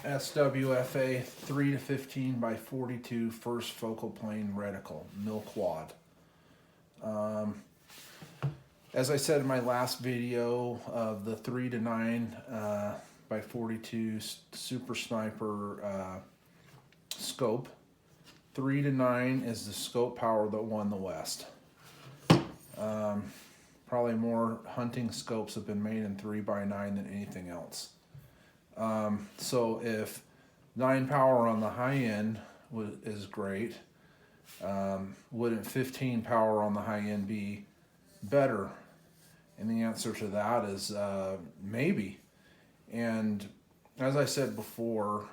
SWFA 3 to 15 by 42 first focal plane reticle, mil quad. As I said in my last video of the 3 to 9 by 42 Super Sniper scope, 3 to 9 is the scope power that won the West. Probably more hunting scopes have been made in 3 by 9 than anything else. So if 9 power on the high end is great, wouldn't 15 power on the high end be better? And the answer to that is maybe. And as I said before,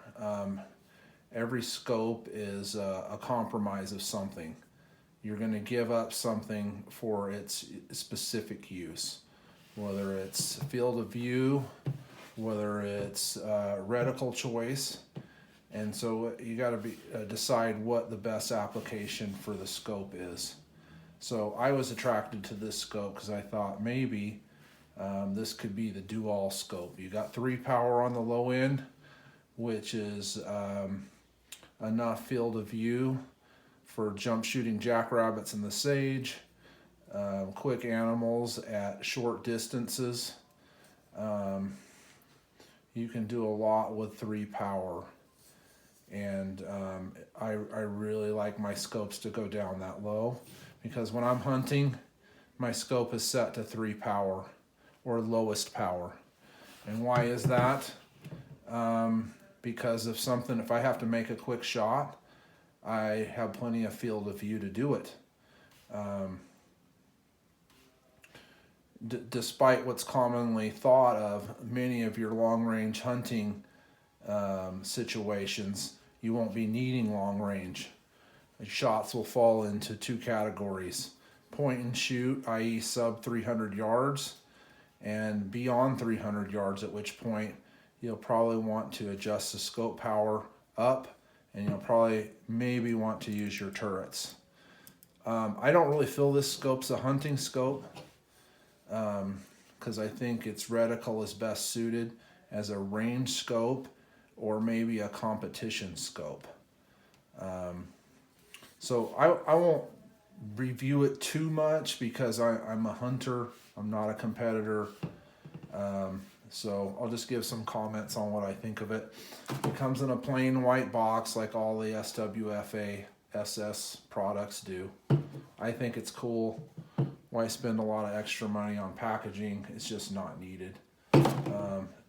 every scope is a compromise of something. You're going to give up something for its specific use, whether it's field of view, whether it's reticle choice. And so you got to decide what the best application for the scope is. So I was attracted to this scope because I thought maybe this could be the do-all scope. You got 3 power on the low end, which is enough field of view for jump shooting jackrabbits in the sage, quick animals at short distances. You can do a lot with 3 power. And I really like my scopes to go down that low, because when I'm hunting, my scope is set to 3 power or lowest power. And why is that? Because if I have to make a quick shot, I have plenty of field of view to do it. Despite what's commonly thought of, many of your long-range hunting situations, you won't be needing long range. Shots will fall into 2 categories: point and shoot, i.e. sub 300 yards, and beyond 300 yards, at which point you'll probably want to adjust the scope power up, and you'll probably maybe want to use your turrets. I don't really feel this scope's a hunting scope, because I think its reticle is best suited as a range scope or maybe a competition scope. So I won't review it too much because I'm a hunter, I'm not a competitor. So I'll just give some comments on what I think of it. It comes in a plain white box like all the SWFA SS products do. I think it's cool. Why spend a lot of extra money on packaging? It's just not needed.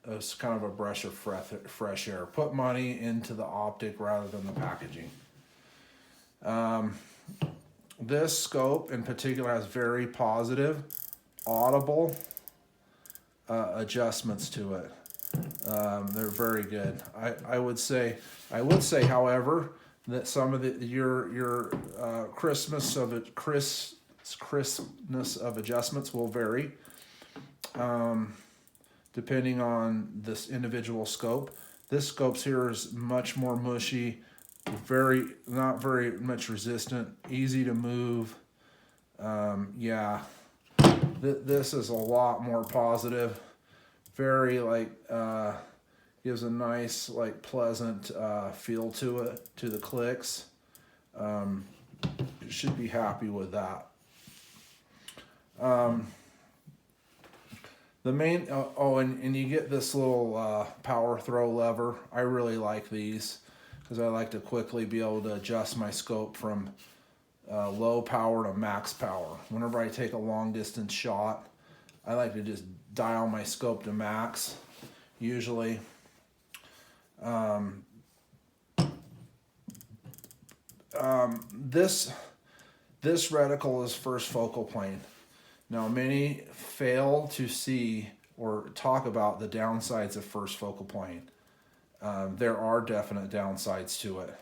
It's kind of a breath of fresh air. Put money into the optic rather than the packaging. This scope in particular has very positive, audible adjustments to it. They're very good. I would say, however, that some of your crispness of adjustments will vary depending on this individual scope. This scope's here is much more mushy, not very much resistant, easy to move. This is a lot more positive. Very gives a nice pleasant feel to it, to the clicks. Should be happy with that. The main, and you get this little power throw lever. I really like these because I like to quickly be able to adjust my scope from low power to max power. Whenever I take a long distance shot, I like to just dial my scope to max, usually. This reticle is first focal plane. Now, many fail to see or talk about the downsides of first focal plane. There are definite downsides to it.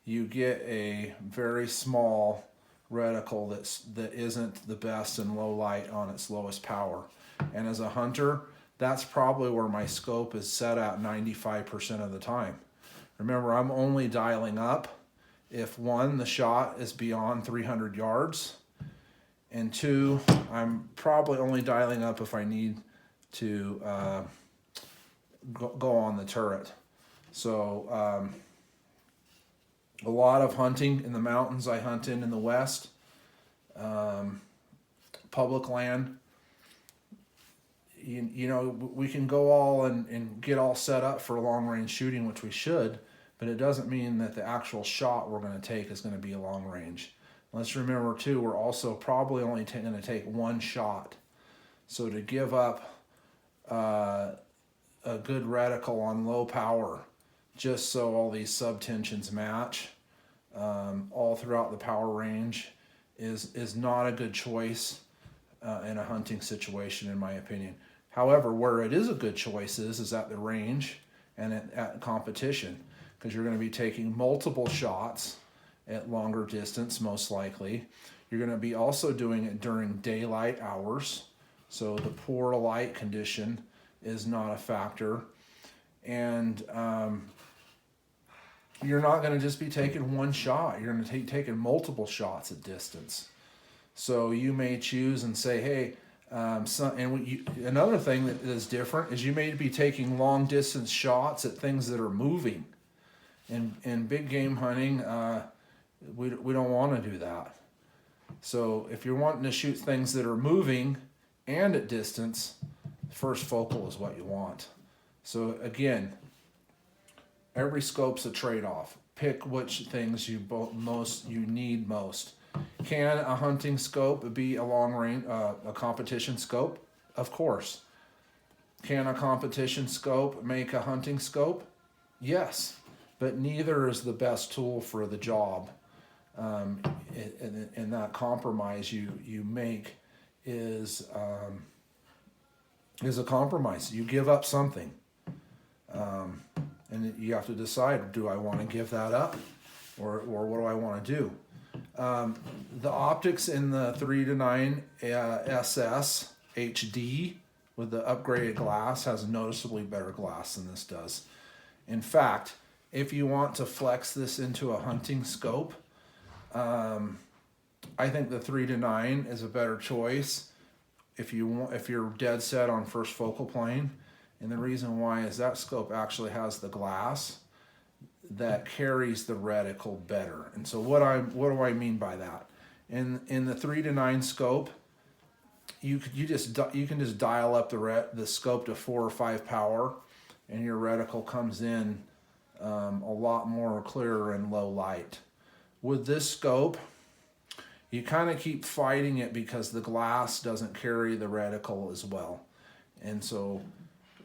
You get a very small reticle that isn't the best in low light on its lowest power. And as a hunter, that's probably where my scope is set at 95% of the time. Remember, I'm only dialing up if 1, the shot is beyond 300 yards, and 2, I'm probably only dialing up if I need to go on the turret. So a lot of hunting in the mountains I hunt in the west, public land. You know, we can go all and get all set up for long range shooting, which we should, but it doesn't mean that the actual shot we're going to take is going to be a long range. Let's remember too, we're also probably only going to take one shot. So to give up a good reticle on low power, just so all these subtensions match all throughout the power range, is not a good choice in a hunting situation, in my opinion. However, where it is a good choice is at the range and at competition, because you're going to be taking multiple shots at longer distance, most likely. You're going to be also doing it during daylight hours, so the poor light condition is not a factor. And you're not going to just be taking one shot. You're going to taking multiple shots at distance. So you may choose and say, hey, another thing that is different is you may be taking long distance shots at things that are moving. In big game hunting, we don't want to do that. So if you're wanting to shoot things that are moving and at distance, first focal is what you want. So again, every scope's a trade-off. Pick which things you need most. Can a hunting scope be a long range, a competition scope? Of course. Can a competition scope make a hunting scope? Yes, but neither is the best tool for the job. And that compromise you make is a compromise. You give up something, and you have to decide: do I want to give that up, or what do I want to do? The optics in the 3-9 SS HD with the upgraded glass has noticeably better glass than this does. In fact, if you want to flex this into a hunting scope, I think the 3-9 is a better choice if you're dead set on first focal plane. And the reason why is that scope actually has the glass that carries the reticle better. And so what do I mean by that? In the 3-9 scope, you can just dial up the scope to 4 or 5 power, and your reticle comes in a lot more clearer in low light. With this scope, you kind of keep fighting it because the glass doesn't carry the reticle as well. And so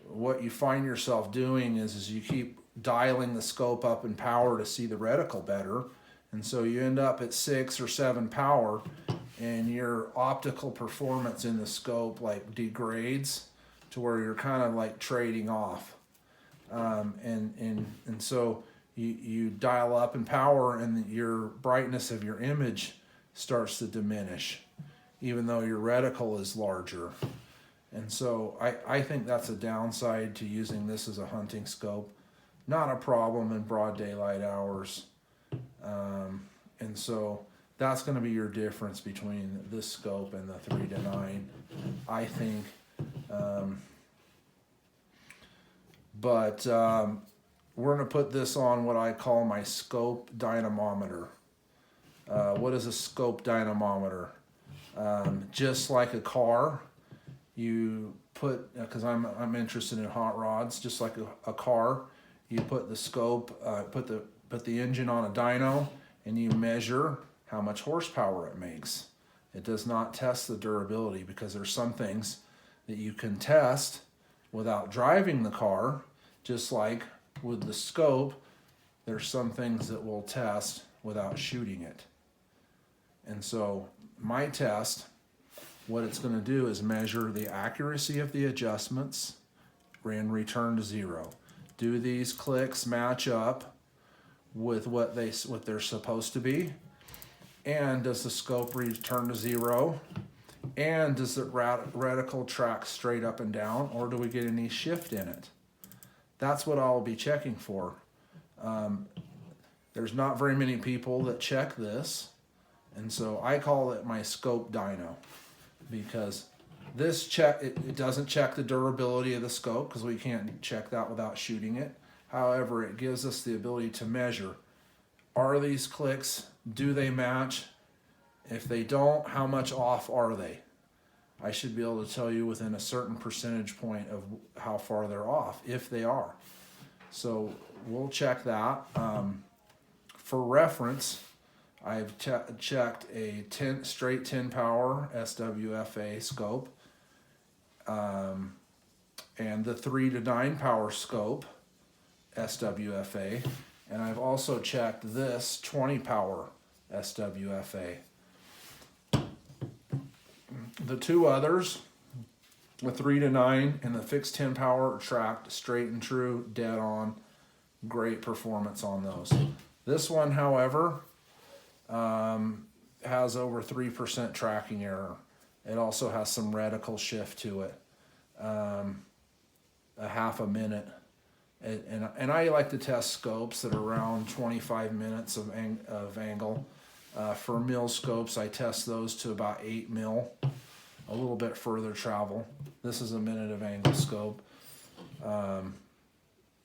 what you find yourself doing is you keep dialing the scope up in power to see the reticle better. And so you end up at 6 or 7 power, and your optical performance in the scope like degrades to where you're kind of like trading off. And so you dial up in power, and your brightness of your image starts to diminish, even though your reticle is larger. And so I think that's a downside to using this as a hunting scope. Not a problem in broad daylight hours. And so that's going to be your difference between this scope and the 3-9, I think. But we're going to put this on what I call my scope dynamometer. What is a scope dynamometer? Just like a car, you put, because I'm interested in hot rods, just like a car, you put the scope, put the engine on a dyno, and you measure how much horsepower it makes. It does not test the durability, because there's some things that you can test without driving the car, just like with the scope, there's some things that we'll test without shooting it. And so my test, what it's going to do is measure the accuracy of the adjustments and return to 0. Do these clicks match up with what they're supposed to be? And does the scope return to 0? And does the reticle track straight up and down, or do we get any shift in it? That's what I'll be checking for. There's not very many people that check this, and so I call it my scope dyno, because This check, it doesn't check the durability of the scope because we can't check that without shooting it. However, it gives us the ability to measure, are these clicks, do they match? If they don't, how much off are they? I should be able to tell you within a certain percentage point of how far they're off, if they are. So we'll check that. For reference, I've checked a straight 10 power SWFA scope, and the 3 to 9 power scope SWFA, and I've also checked this 20 power SWFA. The two others, the 3 to 9 and the fixed 10 power, are tracked straight and true, dead on. Great performance on those. This one, however, has over 3% tracking error. It also has some reticle shift to it, a half a minute. And I like to test scopes that are around 25 minutes of angle. For mil scopes, I test those to about 8 mil, a little bit further travel. This is a minute of angle scope.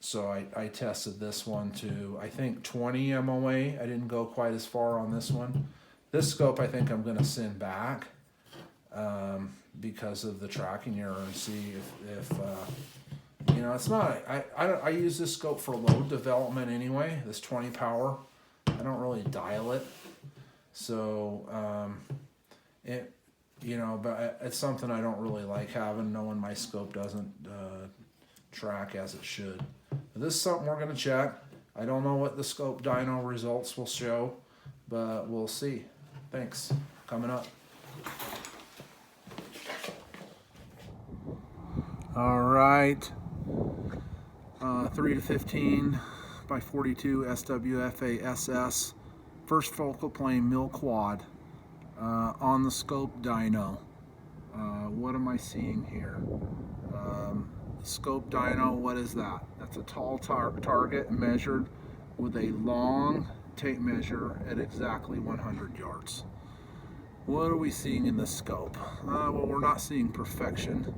So I tested this one to, I think, 20 MOA. I didn't go quite as far on this one. This scope I think I'm going to send back because of the tracking error, and see if you know, it's not, I use this scope for load development anyway, this 20 power. I don't really dial it. So, you know, but it's something I don't really like having, knowing my scope doesn't track as it should. But this is something we're going to check. I don't know what the scope dyno results will show, but we'll see. Thanks. Coming up. All right. 3 to 15 by 42 SWFA SS. First focal plane mil quad on the scope dyno. What am I seeing here? Scope dyno, what is that? That's a tall target measured with a long tape measure at exactly 100 yards. What are we seeing in the scope? Well, we're not seeing perfection,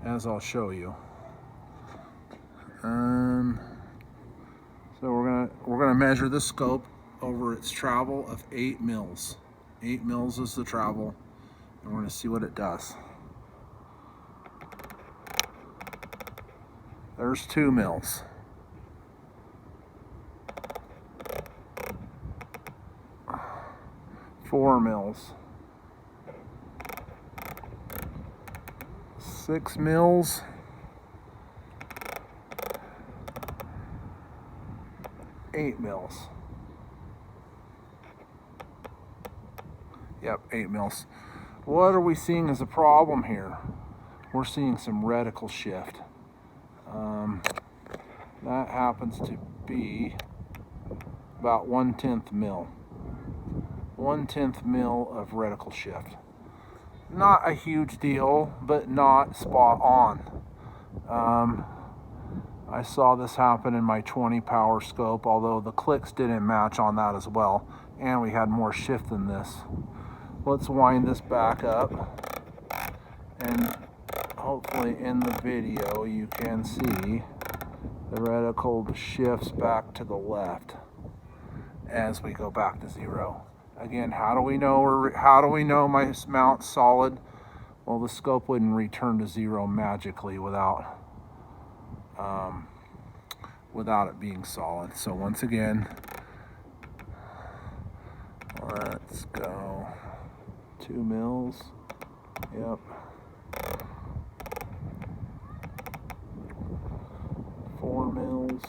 as I'll show you. So we're gonna measure the scope over its travel of 8 mils. 8 mils is the travel, and we're gonna see what it does. There's 2 mils. Four mils. 6 mils. 8 mils. Yep, 8 mils. What are we seeing as a problem here? We're seeing some reticle shift. That happens to be about 1/10 mil. 1/10 mil of reticle shift. Not a huge deal, but not spot on. I saw this happen in my 20 power scope, although the clicks didn't match on that as well, and we had more shift than this. Let's wind this back up, and hopefully in the video you can see the reticle shifts back to the left as we go back to 0. Again, how do we know my mount's solid? Well, the scope wouldn't return to 0 magically without it being solid. So once again, let's go 2 mils. Yep. 4 mils.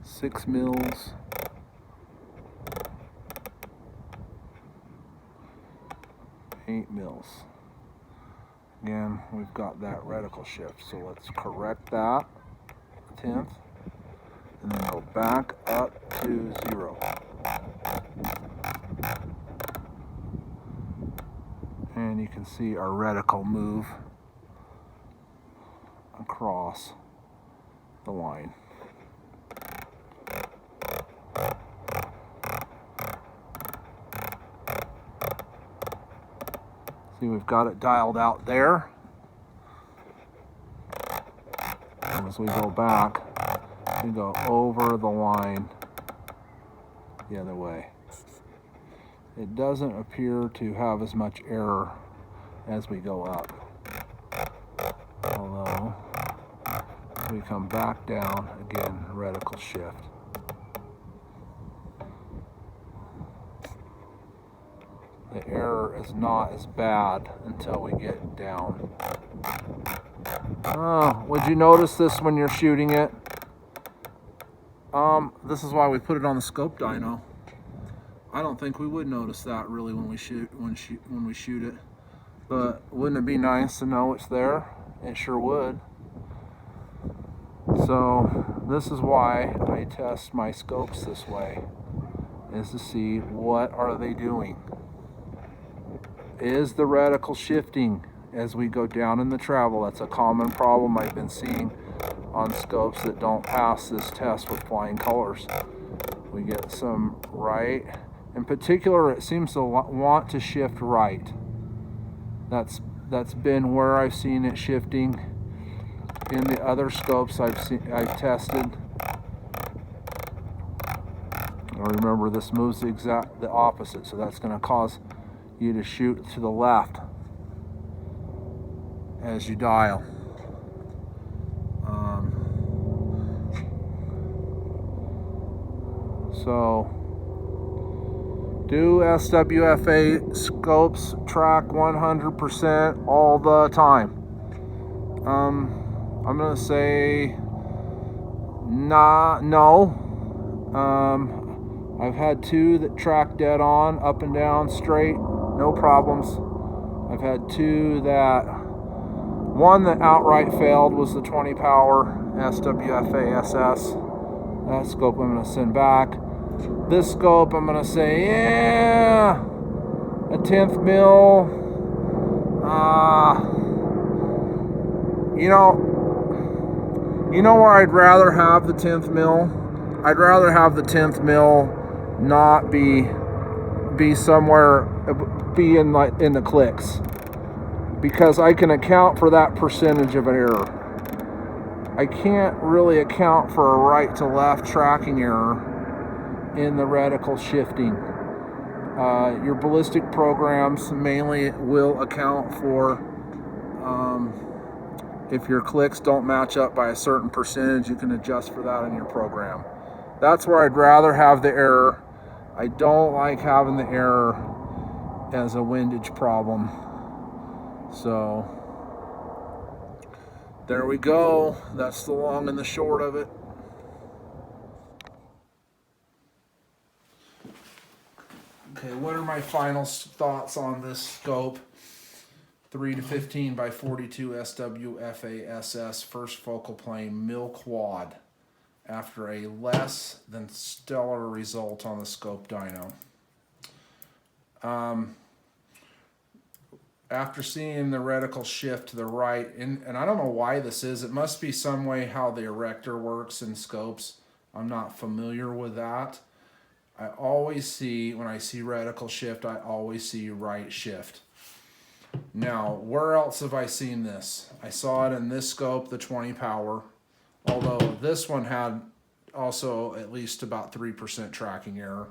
6 mils. 8 mils. Again, we've got that reticle shift, so let's correct that 1/10 and then go back up to 0. And you can see our reticle move across the line. See, we've got it dialed out there. And as we go back, we go over the line the other way. It doesn't appear to have as much error as we go up. Although, we come back down, again, reticle shift. The error is not as bad until we get down. Oh, would you notice this when you're shooting it? This is why we put it on the scope dyno. I don't think we would notice that really when we shoot it. But wouldn't it be nice to know it's there? It sure would. So this is why I test my scopes this way, is to see what are they doing. Is the reticle shifting as we go down in the travel? That's a common problem I've been seeing on scopes that don't pass this test with flying colors. We get some right. In particular, it seems to want to shift right. That's been where I've seen it shifting in the other scopes I've tested. Remember, this moves the opposite, so that's going to cause you to shoot to the left as you dial. So, do SWFA scopes track 100% all the time? I'm gonna say no. I've had two that track dead on, up and down, straight, no problems. I've had two that, one that outright failed was the 20 power SWFA SS. That scope I'm gonna send back. This scope I'm gonna say, yeah, a 10th mil. You know where I'd rather have the 10th mil? I'd rather have the 10th mil not be somewhere, be in the clicks, because I can account for that percentage of an error. I can't really account for a right to left tracking error in the reticle shifting. Your ballistic programs mainly will account for if your clicks don't match up by a certain percentage. You can adjust for that in your program. That's where I'd rather have the error. I don't like having the error as a windage problem. So there we go. That's the long and the short of it. Okay, what are my final thoughts on this scope? 3 to 15 by 42 SWFA SS first focal plane mil quad after a less than stellar result on the scope dyno. After seeing the reticle shift to the right, and I don't know why this is, it must be some way how the erector works in scopes. I'm not familiar with that. I always see, when I see reticle shift, I always see right shift. Now, where else have I seen this? I saw it in this scope, the 20 power, although this one had also at least about 3% tracking error.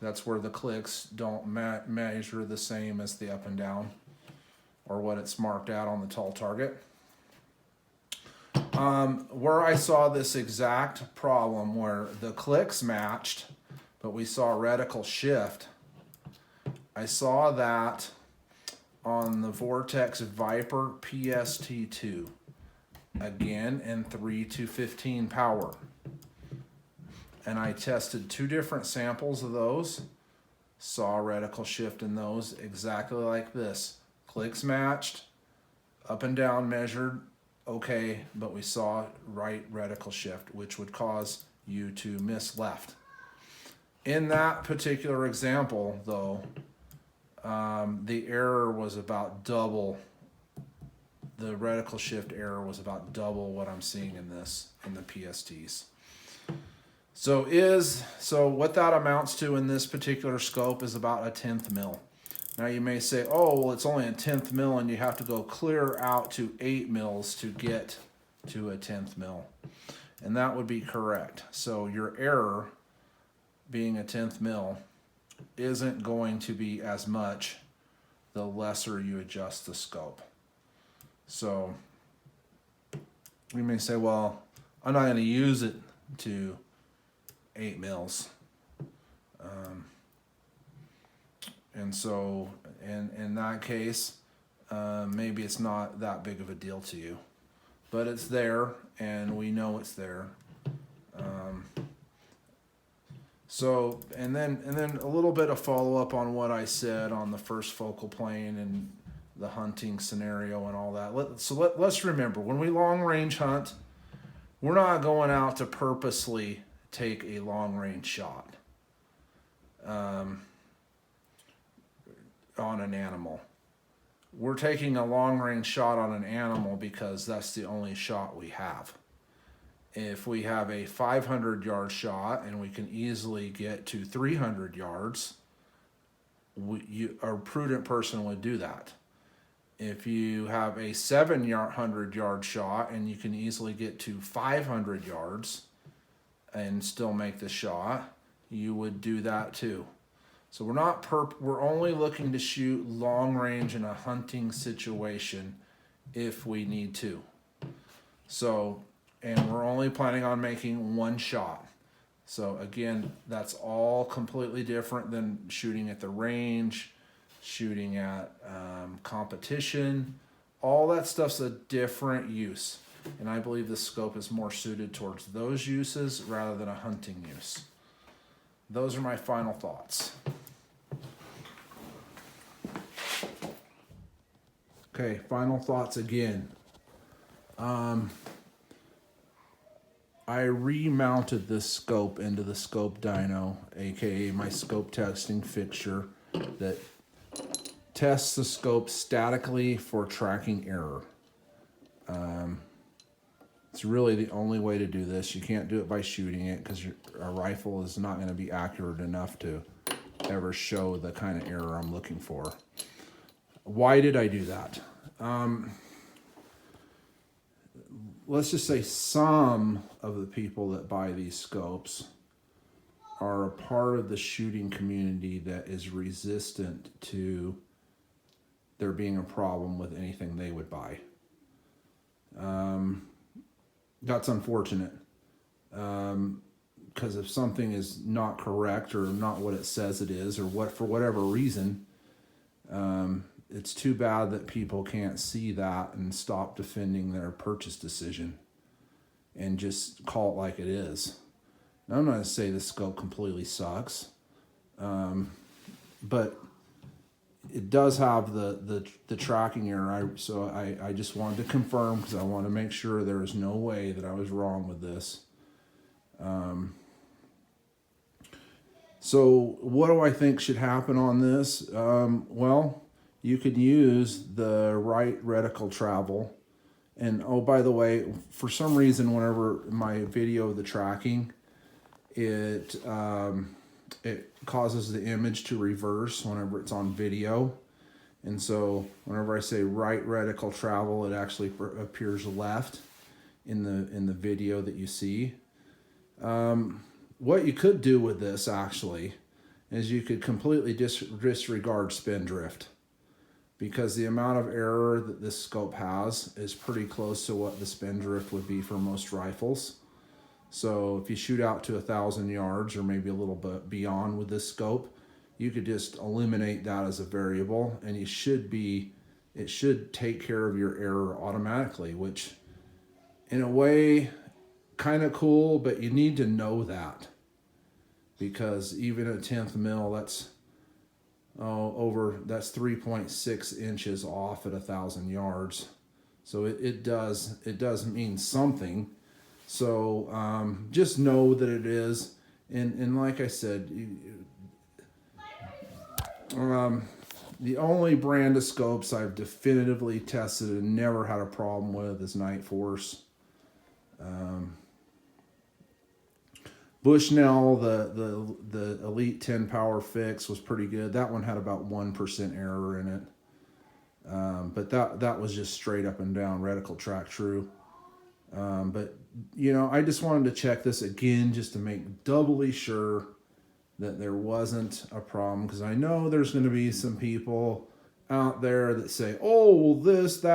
That's where the clicks don't measure the same as the up and down, or what it's marked out on the tall target. Where I saw this exact problem where the clicks matched, but we saw reticle shift, I saw that on the Vortex Viper PST2, again in 3 to 15 power. And I tested two different samples of those, saw reticle shift in those exactly like this. Clicks matched, up and down measured, okay, but we saw right reticle shift, which would cause you to miss left. In that particular example, though, the error was about double. The reticle shift error was about double what I'm seeing in the PSTs. So what that amounts to in this particular scope is about a 10th mil. Now you may say, oh, well, it's only a 1/10 mil and you have to go clear out to 8 mils to get to a 1/10 mil. And that would be correct. So your error being a 1/10 mil isn't going to be as much the lesser you adjust the scope. So we may say, well, I'm not going to use it to 8 mils. And so in that case, maybe it's not that big of a deal to you. But it's there, and we know it's there. So, and then a little bit of follow-up on what I said on the first focal plane and the hunting scenario and all that. Let's remember, when we long-range hunt, we're not going out to purposely take a long-range shot on an animal. We're taking a long-range shot on an animal because that's the only shot we have. If we have a 500-yard shot and we can easily get to 300 yards, a prudent person would do that. If you have a 700-yard shot and you can easily get to 500 yards and still make the shot, you would do that too. So we're only looking to shoot long range in a hunting situation if we need to. So, and we're only planning on making one shot. So again, that's all completely different than shooting at the range, shooting at competition. All that stuff's a different use. And I believe the scope is more suited towards those uses rather than a hunting use. Those are my final thoughts. Okay, final thoughts again. I remounted this scope into the scope dyno, aka my scope testing fixture that tests the scope statically for tracking error. It's really the only way to do this. You can't do it by shooting it because a rifle is not going to be accurate enough to ever show the kind of error I'm looking for. Why did I do that? Let's just say some of the people that buy these scopes are a part of the shooting community that is resistant to there being a problem with anything they would buy. That's unfortunate. Because if something is not correct or not what it says it is, or what for whatever reason, it's too bad that people can't see that and stop defending their purchase decision and just call it like it is. Now, I'm not going to say the scope completely sucks, but it does have the tracking error. So I just wanted to confirm because I want to make sure there is no way that I was wrong with this. So what do I think should happen on this? Well, you could use the right reticle travel. And oh, by the way, for some reason, whenever my video of the tracking, it causes the image to reverse whenever it's on video. And so whenever I say right reticle travel, it actually appears left in the video that you see. What you could do with this actually is you could completely disregard spin drift, because the amount of error that this scope has is pretty close to what the spin drift would be for most rifles. So if you shoot out to 1,000 yards or maybe a little bit beyond with this scope, you could just eliminate that as a variable, and it should take care of your error automatically, which in a way kind of cool, but you need to know that, because even at 1/10 mil, that's 3.6 inches off at 1,000 yards. So it does mean something. So just know that it is, and like I said, the only brand of scopes I've definitively tested and never had a problem with is Night Force. Bushnell, the Elite 10 power fix was pretty good. That one had about 1% error in it. But that was just straight up and down reticle track true. But, I just wanted to check this again just to make doubly sure that there wasn't a problem, because I know there's going to be some people out there that say, oh, well, this, that,